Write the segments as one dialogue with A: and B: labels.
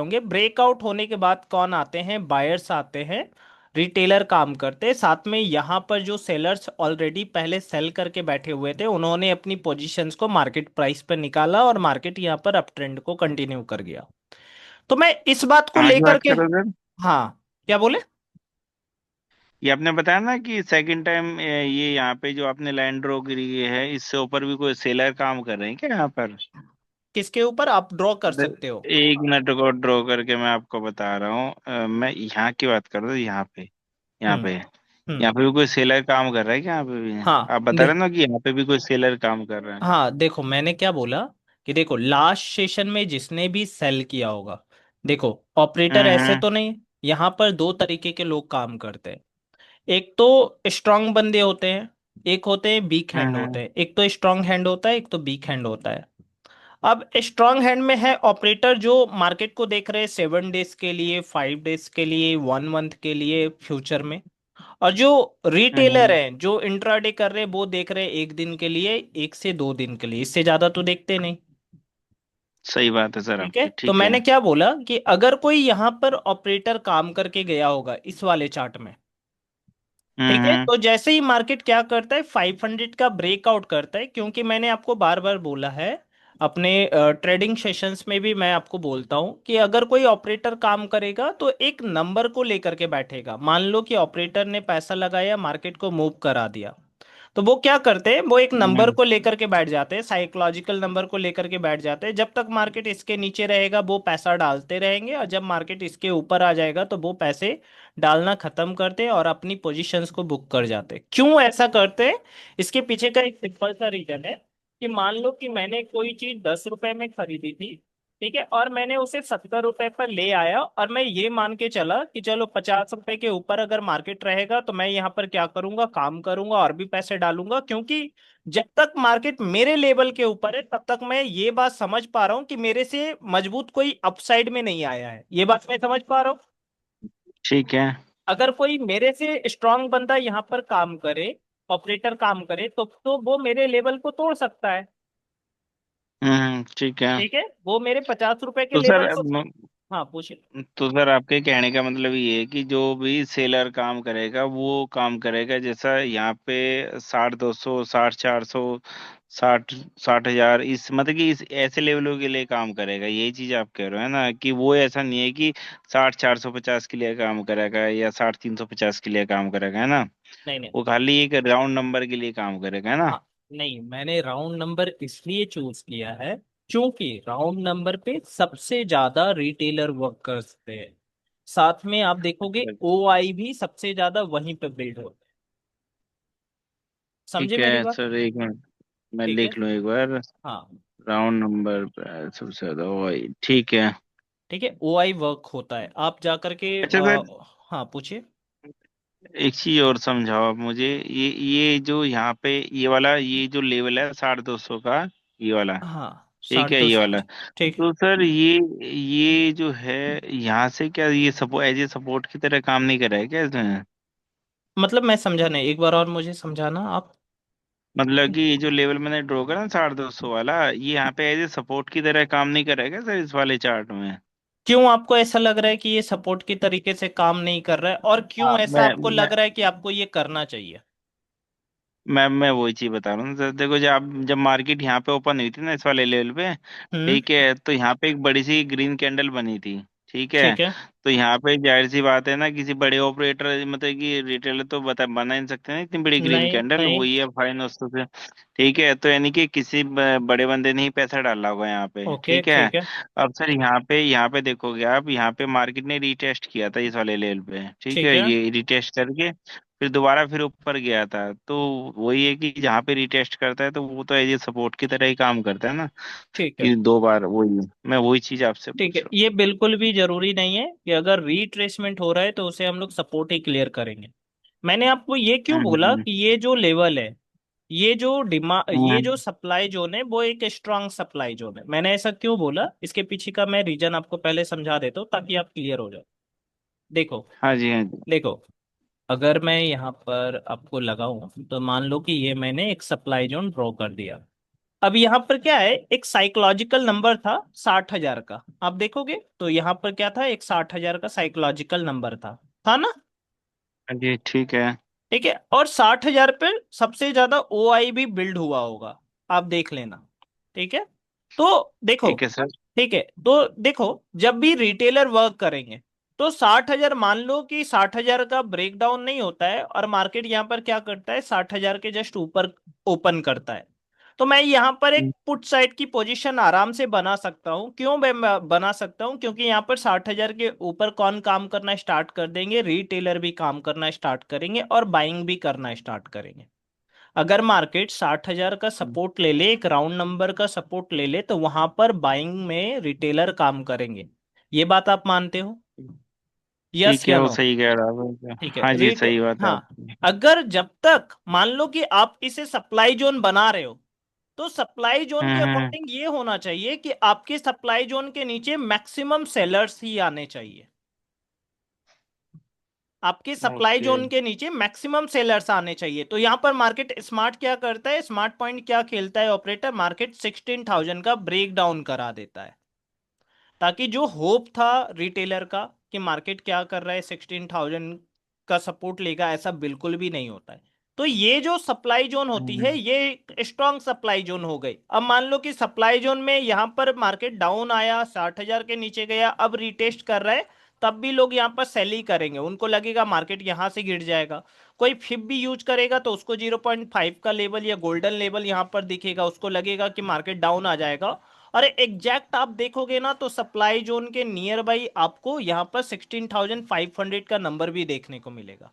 A: होंगे। ब्रेकआउट होने के बाद कौन आते हैं? बायर्स आते हैं, रिटेलर काम करते हैं साथ में। यहाँ पर जो सेलर्स ऑलरेडी पहले सेल करके बैठे हुए थे, उन्होंने अपनी पोजीशंस को मार्केट प्राइस पर निकाला और मार्केट यहाँ पर अप ट्रेंड को कंटिन्यू कर गया। तो मैं इस बात को
B: कहाँ की
A: लेकर
B: बात
A: के,
B: कर रहे थे?
A: हाँ, क्या बोले?
B: ये आपने बताया ना कि सेकंड टाइम ये यहाँ पे जो आपने लैंड ड्रॉ करी है, इससे ऊपर भी कोई सेलर काम कर रहे हैं क्या यहाँ पर?
A: किसके ऊपर आप ड्रॉ कर
B: अरे,
A: सकते हो?
B: एक मिनट को ड्रॉ करके मैं आपको बता रहा हूँ। मैं यहाँ की बात कर रहा हूँ। यहाँ पे यहाँ
A: हम्म।
B: पे
A: हम्म।
B: यहाँ पे भी कोई सेलर काम कर रहा है क्या यहाँ पे भी?
A: हाँ
B: आप बता रहे ना कि यहाँ पे भी कोई सेलर काम कर रहा है।
A: हाँ, देखो मैंने क्या बोला कि देखो लास्ट सेशन में जिसने भी सेल किया होगा, देखो ऑपरेटर ऐसे
B: हम्म।
A: तो नहीं। यहाँ पर दो तरीके के लोग काम करते हैं। एक तो स्ट्रांग बंदे होते हैं, एक होते हैं वीक हैंड
B: हम्म।
A: होते हैं। एक तो स्ट्रांग हैंड होता है, एक तो वीक हैंड होता है। अब स्ट्रांग हैंड में है ऑपरेटर जो मार्केट को देख रहे हैं 7 डेज के लिए, 5 डेज के लिए, 1 मंथ के लिए फ्यूचर में। और जो रिटेलर
B: हम्म।
A: हैं जो इंट्राडे कर रहे हैं वो देख रहे हैं 1 दिन के लिए, 1 से 2 दिन के लिए, इससे ज्यादा तो देखते नहीं।
B: सही बात है सर
A: ठीक है,
B: आपकी,
A: तो
B: ठीक है।
A: मैंने क्या बोला कि अगर कोई यहाँ पर ऑपरेटर काम करके गया होगा इस वाले चार्ट में, ठीक है,
B: हम्म।
A: तो जैसे ही मार्केट क्या करता है, 500 का ब्रेकआउट करता है। क्योंकि मैंने आपको बार बार बोला है, अपने ट्रेडिंग सेशंस में भी मैं आपको बोलता हूं कि अगर कोई ऑपरेटर काम करेगा तो एक नंबर को लेकर के बैठेगा। मान लो कि ऑपरेटर ने पैसा लगाया, मार्केट को मूव करा दिया, तो वो क्या करते हैं, वो एक नंबर
B: हम्म।
A: को लेकर के बैठ जाते हैं, साइकोलॉजिकल नंबर को लेकर के बैठ जाते हैं। जब तक मार्केट इसके नीचे रहेगा वो पैसा डालते रहेंगे, और जब मार्केट इसके ऊपर आ जाएगा तो वो पैसे डालना खत्म करते हैं और अपनी पोजीशंस को बुक कर जाते हैं। क्यों ऐसा करते हैं? इसके पीछे का एक सिंपल सा रीजन है कि मान लो कि मैंने कोई चीज 10 रुपए में खरीदी थी, ठीक है, और मैंने उसे 70 रुपए पर ले आया, और मैं ये मान के चला कि चलो 50 रुपए के ऊपर अगर मार्केट रहेगा तो मैं यहाँ पर क्या करूंगा, काम करूंगा और भी पैसे डालूंगा। क्योंकि जब तक मार्केट मेरे लेवल के ऊपर है तब तक मैं ये बात समझ पा रहा हूँ कि मेरे से मजबूत कोई अपसाइड में नहीं आया है। ये बात मैं समझ पा रहा हूँ।
B: ठीक है।
A: अगर कोई मेरे से स्ट्रांग बंदा यहाँ पर काम करे, ऑपरेटर काम करे, तो वो मेरे लेवल को तोड़ सकता है।
B: ठीक है।
A: ठीक है, वो मेरे 50 रुपए के
B: तो सर
A: लेवल को। हाँ पूछिए।
B: आपके कहने का मतलब ये है कि जो भी सेलर काम करेगा वो काम करेगा जैसा यहाँ पे 60, 200, 60, 400, 60, 60 हजार, इस मतलब कि इस ऐसे लेवलों के लिए काम करेगा, यही चीज आप कह रहे हो है ना? कि वो ऐसा नहीं है कि 60, 450 के लिए काम करेगा या 60, 350 के लिए काम करेगा, है ना?
A: नहीं नहीं।
B: वो खाली एक राउंड नंबर के लिए काम करेगा, है ना?
A: हाँ, नहीं, मैंने राउंड नंबर इसलिए चूज किया है क्योंकि राउंड नंबर पे सबसे ज्यादा रिटेलर वर्क करते हैं। साथ में आप देखोगे ओआई भी सबसे ज्यादा वहीं पे बिल्ड होता है। समझे
B: ठीक
A: मेरी
B: है
A: बात?
B: सर, एक मिनट मैं
A: ठीक है।
B: लिख लूँ एक बार।
A: हाँ,
B: राउंड नंबर पे सबसे ज्यादा वही, ठीक है।
A: ठीक है, ओआई वर्क होता है। आप जा करके
B: अच्छा सर,
A: हाँ पूछिए।
B: एक चीज और समझाओ आप मुझे। ये जो यहाँ पे ये वाला ये जो लेवल है 60, 200 का, ये वाला,
A: हाँ,
B: ठीक
A: साठ
B: है
A: दो
B: ये
A: सौ
B: वाला।
A: ठीक।
B: तो सर ये जो है यहाँ से क्या ये सपो एज ए सपोर्ट की तरह काम नहीं कर रहा है क्या इसमें?
A: मतलब मैं समझा नहीं, एक बार और मुझे समझाना आप।
B: मतलब कि ये जो लेवल मैंने ड्रॉ करा ना 60, 200 वाला, ये यहाँ पे एज ए सपोर्ट की तरह काम नहीं कर रहा है क्या सर इस वाले चार्ट में?
A: क्यों आपको ऐसा लग रहा है कि ये सपोर्ट की तरीके से काम नहीं कर रहा है, और क्यों
B: हाँ,
A: ऐसा आपको लग रहा है कि आपको ये करना चाहिए?
B: मैं वही चीज बता रहा हूँ सर। देखो, जब मार्केट यहाँ पे ओपन हुई थी ना इस वाले लेवल पे,
A: हम्म।
B: ठीक है, तो यहाँ पे एक बड़ी सी ग्रीन कैंडल बनी थी, ठीक है।
A: ठीक है।
B: तो यहाँ पे जाहिर सी बात है ना, किसी बड़े ऑपरेटर मतलब कि रिटेलर तो बना नहीं सकते ना इतनी बड़ी ग्रीन
A: नहीं
B: कैंडल,
A: नहीं।
B: वही है फाइन उससे से। ठीक है, तो यानी कि किसी बड़े बंदे ने ही पैसा डाला होगा यहाँ पे,
A: ओके,
B: ठीक है।
A: ठीक है।
B: अब सर यहाँ पे देखोगे आप, यहाँ पे मार्केट ने रीटेस्ट किया था इस वाले लेवल पे, ठीक
A: ठीक
B: है,
A: है।
B: ये रीटेस्ट करके फिर दोबारा फिर ऊपर गया था। तो वही है कि जहाँ पे रिटेस्ट करता है तो वो तो एज ए सपोर्ट की तरह ही काम करता है ना,
A: ठीक है।
B: कि 2 बार वही है। मैं वही चीज आपसे
A: ठीक है,
B: पूछ रहा
A: ये बिल्कुल भी जरूरी नहीं है कि अगर रीट्रेसमेंट हो रहा है तो उसे हम लोग सपोर्ट ही क्लियर करेंगे। मैंने आपको ये क्यों
B: हूँ।
A: बोला कि ये जो लेवल है, ये जो डिमांड, ये जो
B: हम्म।
A: सप्लाई जोन है वो एक स्ट्रांग सप्लाई जोन है। मैंने ऐसा क्यों बोला, इसके पीछे का मैं रीजन आपको पहले समझा देता हूँ ताकि आप क्लियर हो जाओ। देखो,
B: हाँ जी, हाँ जी।
A: देखो, अगर मैं यहाँ पर आपको लगाऊं तो मान लो कि ये मैंने एक सप्लाई जोन ड्रॉ कर दिया, अब यहाँ पर क्या है, एक साइकोलॉजिकल नंबर था 60,000 का। आप देखोगे तो यहाँ पर क्या था, एक 60,000 का साइकोलॉजिकल नंबर था ना।
B: हाँ जी ठीक है।
A: ठीक है, और 60,000 पे सबसे ज्यादा ओआई भी बिल्ड हुआ होगा, आप देख लेना। ठीक है, तो देखो।
B: ठीक है सर।
A: ठीक है, तो देखो, जब भी रिटेलर वर्क करेंगे तो 60,000, मान लो कि 60,000 का ब्रेकडाउन नहीं होता है और मार्केट यहाँ पर क्या करता है, 60,000 के जस्ट ऊपर ओपन करता है, तो मैं यहाँ पर एक पुट साइड की पोजीशन आराम से बना सकता हूँ। क्यों मैं बना सकता हूँ, क्योंकि यहाँ पर 60,000 के ऊपर कौन काम करना स्टार्ट कर देंगे, रिटेलर भी काम करना स्टार्ट करेंगे और बाइंग भी करना स्टार्ट करेंगे। अगर मार्केट 60,000 का सपोर्ट ले ले, एक राउंड नंबर का सपोर्ट ले ले, तो वहां पर बाइंग में रिटेलर काम करेंगे। ये बात आप मानते हो? यस
B: ठीक है,
A: या
B: वो
A: नो?
B: सही कह रहा था।
A: ठीक है,
B: हाँ जी,
A: रिटे
B: सही बात है
A: हाँ।
B: आपकी।
A: अगर जब तक मान लो कि आप इसे सप्लाई जोन बना रहे हो, तो सप्लाई जोन के
B: हम्म।
A: अकॉर्डिंग ये होना चाहिए कि आपके सप्लाई जोन के नीचे मैक्सिमम सेलर्स ही आने चाहिए। आपके सप्लाई
B: ओके।
A: जोन के नीचे मैक्सिमम सेलर्स आने चाहिए। तो यहां पर मार्केट स्मार्ट क्या करता है, स्मार्ट पॉइंट क्या खेलता है ऑपरेटर, मार्केट 16,000 का ब्रेक डाउन करा देता है, ताकि जो होप था रिटेलर का कि मार्केट क्या कर रहा है, 16,000 का सपोर्ट लेगा, ऐसा बिल्कुल भी नहीं होता है। तो ये जो सप्लाई जोन होती है,
B: हम्म।
A: ये स्ट्रॉन्ग सप्लाई जोन हो गई। अब मान लो कि सप्लाई जोन में यहां पर मार्केट डाउन आया, 60,000 के नीचे गया, अब रिटेस्ट कर रहा है, तब भी लोग यहां पर सेल ही करेंगे, उनको लगेगा मार्केट यहां से गिर जाएगा। कोई फिब भी यूज करेगा तो उसको 0.5 का लेवल या गोल्डन लेवल यहां पर दिखेगा, उसको लगेगा कि मार्केट डाउन आ जाएगा। और एग्जैक्ट आप देखोगे ना, तो सप्लाई जोन के नियर बाई आपको यहां पर 16,500 का नंबर भी देखने को मिलेगा।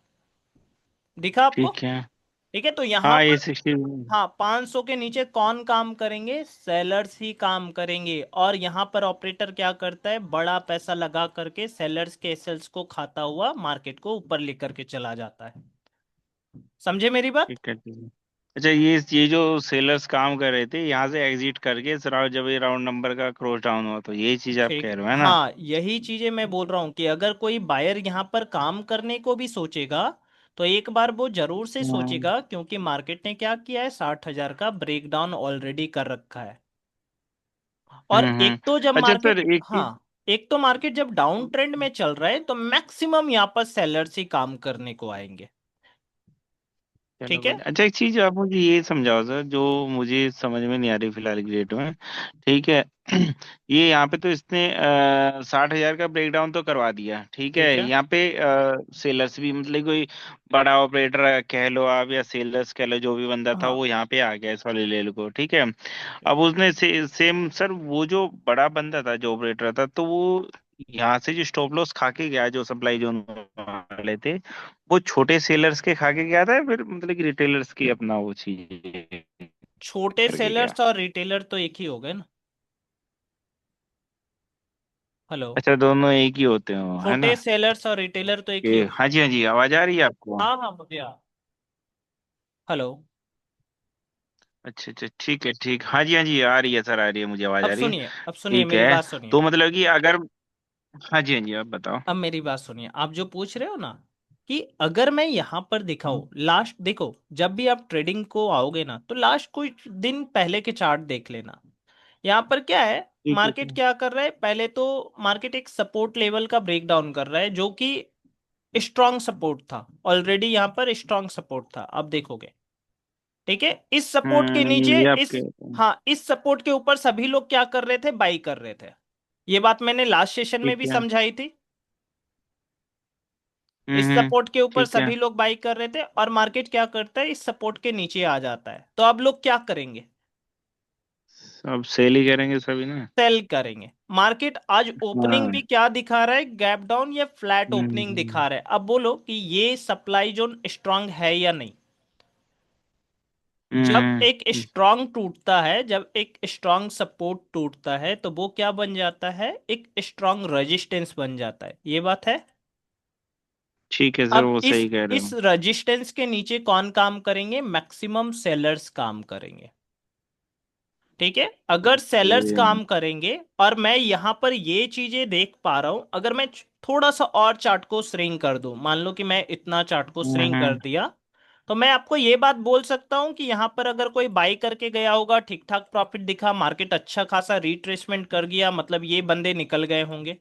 A: दिखा आपको?
B: ठीक है।
A: ठीक है, तो यहां
B: हाँ, ये
A: पर
B: 16।
A: हाँ, 500 के नीचे कौन काम करेंगे, सेलर्स ही काम करेंगे। और यहां पर ऑपरेटर क्या करता है, बड़ा पैसा लगा करके सेलर्स के सेल्स को खाता हुआ मार्केट को ऊपर लेकर के चला जाता है। समझे मेरी बात?
B: ठीक है, ठीक है। अच्छा, ये जो सेलर्स काम कर रहे थे यहाँ से एग्जिट करके इस जब ये राउंड नंबर का क्रॉस डाउन हुआ, तो यही चीज आप
A: ठीक
B: कह
A: है,
B: रहे हो, है ना?
A: हाँ, यही चीजें मैं बोल रहा हूं कि अगर कोई बायर यहां पर काम करने को भी सोचेगा, तो एक बार वो जरूर से
B: हम्म।
A: सोचेगा, क्योंकि मार्केट ने क्या किया है, 60,000 का ब्रेकडाउन ऑलरेडी कर रखा है। और एक तो जब
B: अच्छा
A: मार्केट,
B: सर, एक
A: हाँ,
B: चीज।
A: एक तो मार्केट जब डाउन ट्रेंड में चल रहा है, तो मैक्सिमम यहाँ पर सेलर्स ही काम करने को आएंगे।
B: चलो
A: ठीक है।
B: बढ़िया। अच्छा, एक चीज आप मुझे ये समझाओ सर, जो मुझे समझ में नहीं आ रही फिलहाल की डेट में। ठीक है। ये यहाँ पे तो इसने 60,000 का ब्रेकडाउन तो करवा दिया, ठीक है।
A: ठीक है।
B: यहाँ पे सेलर्स भी, मतलब कोई बड़ा ऑपरेटर कह लो आप, या सेलर्स कह लो, जो भी बंदा था
A: हाँ।
B: वो यहाँ पे आ गया इस वाले लेवल को, ठीक है। अब उसने सेम सर, वो जो बड़ा बंदा था, जो ऑपरेटर था, तो वो यहाँ से जो स्टॉप लॉस खा के गया, जो सप्लाई जोन वाले थे, वो छोटे सेलर्स के खा के गया था, या फिर मतलब कि रिटेलर्स की अपना वो चीज
A: छोटे
B: करके गया?
A: सेलर्स और रिटेलर तो एक ही हो गए ना। हेलो।
B: अच्छा, दोनों एक ही होते हो, है
A: छोटे
B: ना?
A: सेलर्स और रिटेलर तो एक ही होते
B: हाँ
A: हैं।
B: जी, हाँ जी, आवाज आ रही है आपको?
A: हाँ हाँ, मुझे हेलो।
B: अच्छा अच्छा, ठीक है, ठीक। हाँ जी, हाँ जी, आ रही है सर, आ रही है, मुझे आवाज
A: अब
B: आ रही है।
A: सुनिए, अब सुनिए,
B: ठीक
A: मेरी
B: है।
A: बात सुनिए।
B: तो मतलब कि अगर, हाँ जी, हाँ जी, आप बताओ।
A: अब मेरी बात सुनिए, आप जो पूछ रहे हो ना, कि अगर मैं यहां पर दिखाऊं, लास्ट देखो, जब भी आप ट्रेडिंग को आओगे ना, तो लास्ट कुछ दिन पहले के चार्ट देख लेना। यहां पर क्या है,
B: ठीक है
A: मार्केट
B: सर।
A: क्या कर रहा है, पहले तो मार्केट एक सपोर्ट लेवल का ब्रेक डाउन कर रहा है, जो कि स्ट्रांग सपोर्ट था, ऑलरेडी यहां पर स्ट्रांग सपोर्ट था, आप देखोगे। ठीक है, इस सपोर्ट के नीचे,
B: ये आप
A: इस,
B: कह रहे हैं।
A: हाँ, इस सपोर्ट के ऊपर सभी लोग क्या कर रहे थे, बाई कर रहे थे। ये बात मैंने लास्ट सेशन में
B: ठीक
A: भी
B: है।
A: समझाई थी। इस
B: हम्म।
A: सपोर्ट के ऊपर
B: ठीक है।
A: सभी लोग बाई कर रहे थे, और मार्केट क्या करता है, इस सपोर्ट के नीचे आ जाता है, तो अब लोग क्या करेंगे,
B: अब सेल ही करेंगे सभी ना?
A: सेल करेंगे। मार्केट आज ओपनिंग भी
B: हाँ।
A: क्या दिखा रहा है, गैप डाउन या फ्लैट ओपनिंग
B: हम्म।
A: दिखा रहा है। अब बोलो कि ये सप्लाई जोन स्ट्रांग है या नहीं। जब एक
B: हम्म।
A: स्ट्रांग टूटता है, जब एक स्ट्रांग सपोर्ट टूटता है, तो वो क्या बन जाता है, एक स्ट्रांग रेजिस्टेंस बन जाता है। ये बात है।
B: ठीक है सर,
A: अब
B: वो
A: इस
B: सही कह रहे
A: इस
B: हो।
A: रेजिस्टेंस के नीचे कौन काम करेंगे, मैक्सिमम सेलर्स काम करेंगे। ठीक है, अगर सेलर्स
B: ओके।
A: काम करेंगे, और मैं यहां पर ये चीजें देख पा रहा हूं, अगर मैं थोड़ा सा और चार्ट को श्रिंक कर दूं, मान लो कि मैं इतना चार्ट को श्रिंक कर
B: हम्म।
A: दिया, तो मैं आपको ये बात बोल सकता हूँ कि यहाँ पर अगर कोई बाई करके गया होगा, ठीक ठाक प्रॉफिट दिखा, मार्केट अच्छा खासा रिट्रेसमेंट कर गया, मतलब ये बंदे निकल गए होंगे।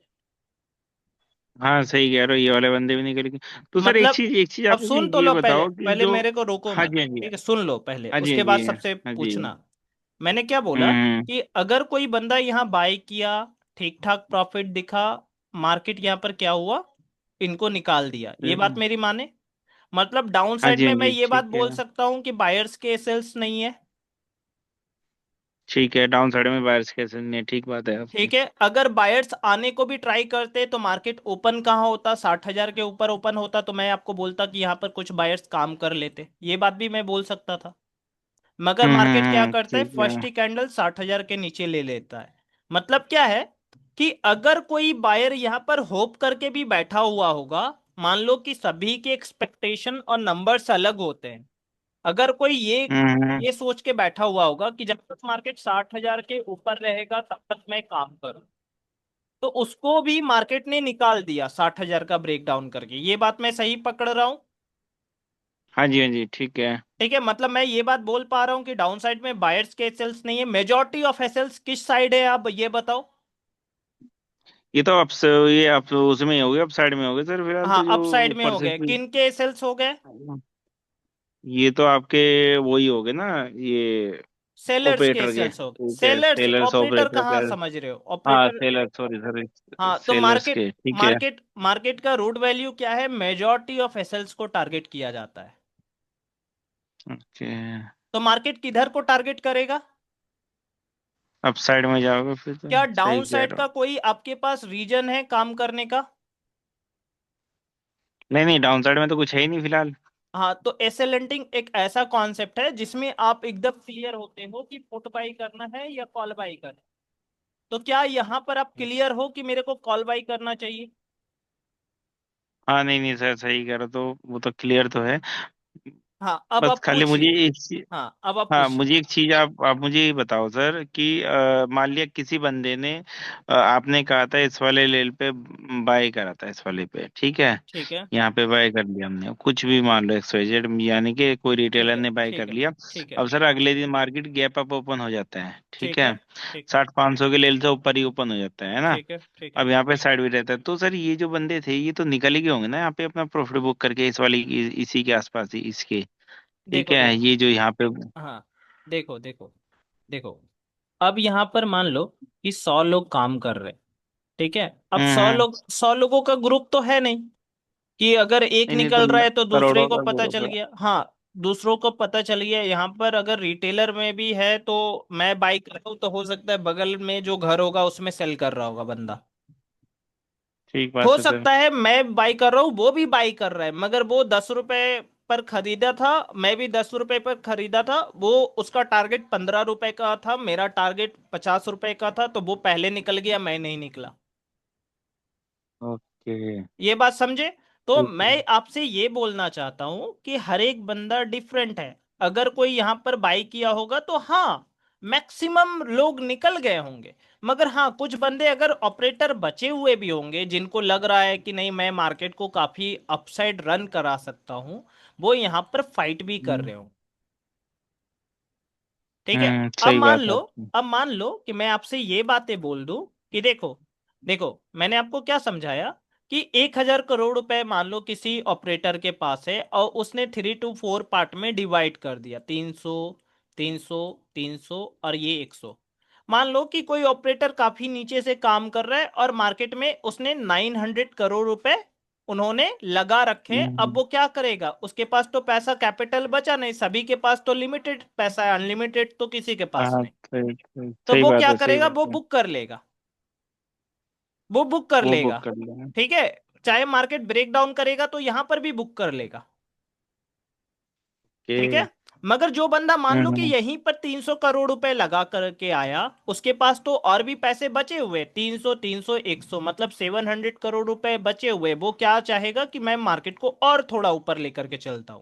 B: हाँ सही कह रहे हो, ये वाले बंदे भी निकल गए। तो सर
A: मतलब
B: एक चीज
A: अब
B: आप मुझे
A: सुन तो
B: ये
A: लो, पहले
B: बताओ कि
A: पहले
B: जो।
A: मेरे को रोको
B: हाँ
A: मत।
B: जी हाँ जी।
A: ठीक है, सुन लो पहले,
B: हाँ जी हाँ
A: उसके बाद
B: जी।
A: सबसे
B: हाँ जी।
A: पूछना। मैंने क्या बोला
B: हम्म।
A: कि अगर कोई बंदा यहाँ बाय किया, ठीक ठाक प्रॉफिट दिखा, मार्केट यहाँ पर क्या हुआ, इनको निकाल दिया, ये बात
B: हम्म।
A: मेरी माने। मतलब डाउन
B: हाँ
A: साइड
B: जी हाँ
A: में मैं
B: जी
A: ये बात
B: ठीक है।
A: बोल सकता हूँ कि बायर्स के सेल्स नहीं है।
B: ठीक है, डाउन साइड में बारिश कैसे नहीं है, ठीक बात है आपकी।
A: ठीक है, अगर बायर्स आने को भी ट्राई करते तो मार्केट ओपन कहाँ होता, 60,000 के ऊपर ओपन होता, तो मैं आपको बोलता कि यहाँ पर कुछ बायर्स काम कर लेते, ये बात भी मैं बोल सकता था। मगर मार्केट क्या करता है,
B: ठीक है।
A: फर्स्ट ही कैंडल 60,000 के नीचे ले लेता है। मतलब क्या है कि अगर कोई बायर यहाँ पर होप करके भी बैठा हुआ होगा, मान लो कि सभी के एक्सपेक्टेशन और नंबर्स अलग होते हैं, अगर कोई
B: हम्म।
A: ये सोच के बैठा हुआ होगा कि जब तक मार्केट 60,000 के ऊपर रहेगा तब तक मैं काम करूं, तो उसको भी मार्केट ने निकाल दिया 60,000 का ब्रेकडाउन करके, ये बात मैं सही पकड़ रहा हूं।
B: हाँ जी हाँ जी ठीक है।
A: ठीक है, मतलब मैं ये बात बोल पा रहा हूँ कि डाउन साइड में बायर्स के एसएल्स नहीं है, मेजॉरिटी ऑफ एसएल्स किस साइड है, आप ये बताओ।
B: ये तो ये आप उसमें ही हो गए, अप साइड में हो गए सर, फिलहाल
A: हाँ,
B: तो
A: अप
B: जो
A: साइड में
B: ऊपर
A: हो
B: से
A: गए, किन के एसएल्स हो गए,
B: ये तो आपके वही हो गए ना, ये
A: सेलर्स के
B: ऑपरेटर के,
A: एसएल्स हो गए,
B: ठीक है,
A: सेलर्स,
B: सेलर्स
A: ऑपरेटर
B: ऑपरेटर
A: कहाँ
B: के।
A: समझ रहे हो,
B: हाँ
A: ऑपरेटर।
B: सेलर, सॉरी सर,
A: हाँ, तो
B: सेलर्स
A: मार्केट
B: के, ठीक है।
A: मार्केट मार्केट का रूट वैल्यू क्या है, मेजॉरिटी ऑफ एसएल्स को टारगेट किया जाता है।
B: ओके।
A: तो मार्केट किधर को टारगेट करेगा।
B: अप साइड में जाओगे फिर तो।
A: क्या
B: सही
A: डाउन
B: कह
A: साइड
B: रहे हो।
A: का कोई आपके पास रीजन है काम करने का।
B: नहीं नहीं, डाउन साइड में तो कुछ है ही नहीं फिलहाल।
A: हाँ, तो एसएल लेंडिंग एक ऐसा कॉन्सेप्ट है जिसमें आप एकदम क्लियर होते हो कि पुट बाई करना है या कॉल बाई करना है। तो क्या यहाँ पर आप क्लियर हो कि मेरे को कॉल बाई करना चाहिए।
B: हाँ नहीं नहीं सर, सही कह रहे हो, तो वो तो क्लियर तो है।
A: हाँ, अब
B: बस
A: आप
B: खाली मुझे
A: पूछिए।
B: एक,
A: हाँ, अब आप
B: हाँ
A: पूछिए।
B: मुझे एक चीज आप मुझे ये बताओ सर कि मान लिया किसी बंदे ने आपने कहा था इस वाले लेवल पे बाय करा था, इस वाले पे ठीक है,
A: ठीक है,
B: यहाँ पे बाय कर लिया हमने, कुछ भी मान लो XYZ, यानी कि कोई
A: ठीक
B: रिटेलर
A: है,
B: ने बाय कर
A: ठीक है,
B: लिया।
A: ठीक है,
B: अब सर अगले दिन मार्केट गैप अप ओपन हो जाता है, ठीक
A: ठीक है,
B: है,
A: ठीक है,
B: 60-500 के लेवल से ऊपर ही ओपन हो जाता है ना।
A: ठीक है, ठीक है।
B: अब यहाँ पे साइड भी रहता है, तो सर ये जो बंदे थे ये तो निकल ही गए होंगे ना यहाँ पे अपना प्रॉफिट बुक करके, इस वाली इसी के आसपास ही इसके, ठीक
A: देखो
B: है,
A: देखो।
B: ये जो यहाँ पे।
A: हाँ, देखो देखो देखो, अब यहाँ पर मान लो कि 100 लोग काम कर रहे हैं। ठीक है, अब सौ
B: हम्म।
A: लोग 100 लोगों का ग्रुप तो है नहीं कि अगर एक
B: नहीं नहीं तो
A: निकल रहा है तो दूसरे
B: करोड़ों
A: को
B: का
A: पता
B: ग्रुप
A: चल
B: है।
A: गया। हाँ, दूसरों को पता चल गया, यहाँ पर अगर रिटेलर में भी है तो मैं बाई कर रहा हूँ तो हो सकता है बगल में जो घर होगा उसमें सेल कर रहा होगा बंदा।
B: ठीक
A: हो
B: बात है सर।
A: सकता है मैं बाई कर रहा हूँ, वो भी बाई कर रहा है, मगर वो 10 रुपए पर खरीदा था, मैं भी 10 रुपए पर खरीदा था, वो उसका टारगेट 15 रुपए का था, मेरा टारगेट 50 रुपए का था, तो वो पहले निकल गया, मैं नहीं निकला।
B: ओके।
A: ये बात समझे। तो
B: ठीक है।
A: मैं आपसे ये बोलना चाहता हूं कि हर एक बंदा डिफरेंट है। अगर कोई यहां पर बाई किया होगा तो हाँ, मैक्सिमम लोग निकल गए होंगे, मगर हाँ कुछ बंदे अगर ऑपरेटर बचे हुए भी होंगे जिनको लग रहा है कि नहीं मैं मार्केट को काफी अपसाइड रन करा सकता हूं, वो यहां पर फाइट भी कर रहे हो। ठीक है। अब
B: सही
A: मान
B: बात है
A: लो
B: आपकी।
A: अब मान लो कि मैं आपसे ये बातें बोल दूं कि देखो, देखो मैंने आपको क्या समझाया कि 1,000 करोड़ रुपए मान लो किसी ऑपरेटर के पास है और उसने 3 to 4 पार्ट में डिवाइड कर दिया, 300, 300, 300 और ये 100। मान लो कि कोई ऑपरेटर काफी नीचे से काम कर रहा है और मार्केट में उसने 900 करोड़ रुपए उन्होंने लगा रखे। अब
B: हम्म।
A: वो क्या करेगा, उसके पास तो पैसा कैपिटल बचा नहीं, सभी के पास तो लिमिटेड पैसा है, अनलिमिटेड तो किसी के पास
B: हाँ
A: नहीं।
B: सही सही
A: तो
B: सही
A: वो
B: बात
A: क्या
B: है, सही
A: करेगा,
B: बात
A: वो
B: है।
A: बुक कर लेगा, वो बुक कर
B: वो
A: लेगा।
B: बुक कर लेना।
A: ठीक है, चाहे मार्केट ब्रेक डाउन करेगा तो यहां पर भी बुक कर लेगा। ठीक है,
B: ओके।
A: मगर जो बंदा मान लो कि
B: हम्म।
A: यहीं पर 300 करोड़ रुपए लगा करके आया, उसके पास तो और भी पैसे बचे हुए, 300, 300, 100, मतलब 700 करोड़ रुपए बचे हुए, वो क्या चाहेगा कि मैं मार्केट को और थोड़ा ऊपर लेकर के चलता हूं।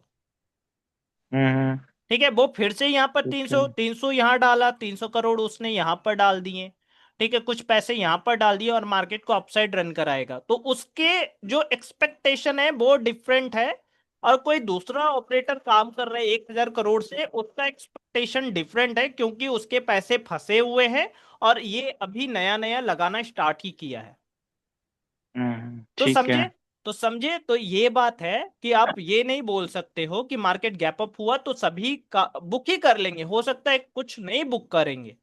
B: हम्म।
A: ठीक है, वो फिर से यहाँ पर
B: ठीक
A: तीन
B: है।
A: सौ 300 यहाँ डाला, 300 करोड़ उसने यहाँ पर डाल दिए। ठीक है, कुछ पैसे यहाँ पर डाल दिए और मार्केट को अपसाइड रन कराएगा, तो उसके जो एक्सपेक्टेशन है वो डिफरेंट है और कोई दूसरा ऑपरेटर काम कर रहा है 1,000 करोड़ से, उसका एक्सपेक्टेशन डिफरेंट है, क्योंकि उसके पैसे फंसे हुए हैं और ये अभी नया नया लगाना स्टार्ट ही किया है। तो
B: ठीक है।
A: समझे? तो समझे, तो ये बात है कि आप ये नहीं बोल सकते हो कि मार्केट गैप अप हुआ तो सभी का बुक ही कर लेंगे, हो सकता है कुछ नहीं बुक करेंगे।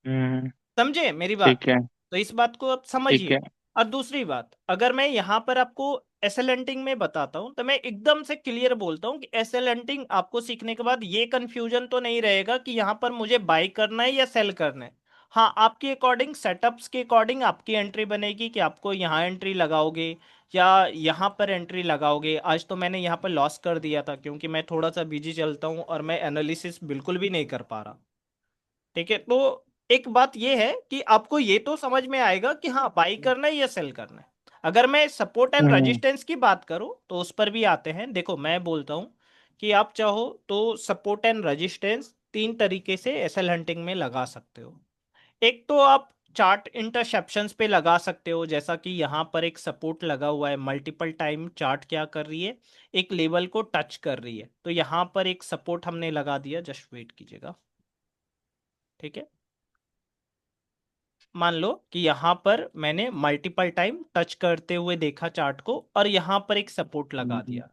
B: हम्म।
A: समझे मेरी बात?
B: ठीक है।
A: तो इस बात को आप
B: ठीक
A: समझिए।
B: है।
A: और दूसरी बात, अगर मैं यहाँ पर आपको एसएलएंटिंग में बताता हूँ तो मैं एकदम से क्लियर बोलता हूँ कि एसएलएंटिंग आपको सीखने के बाद ये कंफ्यूजन तो नहीं रहेगा कि यहाँ पर मुझे बाई करना है या सेल करना है। हाँ, आपके अकॉर्डिंग, सेटअप्स के अकॉर्डिंग आपकी एंट्री बनेगी कि आपको यहाँ एंट्री लगाओगे या यहाँ पर एंट्री लगाओगे। आज तो मैंने यहाँ पर लॉस कर दिया था क्योंकि मैं थोड़ा सा बिजी चलता हूँ और मैं एनालिसिस बिल्कुल भी नहीं कर पा रहा। ठीक है, तो एक बात ये है कि आपको ये तो समझ में आएगा कि हाँ, बाई करना है या सेल करना है। अगर मैं सपोर्ट एंड
B: हम्म।
A: रेजिस्टेंस की बात करूं तो उस पर भी आते हैं। देखो, मैं बोलता हूं कि आप चाहो तो सपोर्ट एंड रेजिस्टेंस तीन तरीके से एसएल हंटिंग में लगा सकते हो। एक तो आप चार्ट इंटरसेप्शंस पे लगा सकते हो, जैसा कि यहाँ पर एक सपोर्ट लगा हुआ है, मल्टीपल टाइम चार्ट क्या कर रही है, एक लेवल को टच कर रही है, तो यहाँ पर एक सपोर्ट हमने लगा दिया। जस्ट वेट कीजिएगा। ठीक है, मान लो कि यहां पर मैंने मल्टीपल टाइम टच करते हुए देखा चार्ट को और यहां पर एक सपोर्ट लगा
B: हम्म।
A: दिया।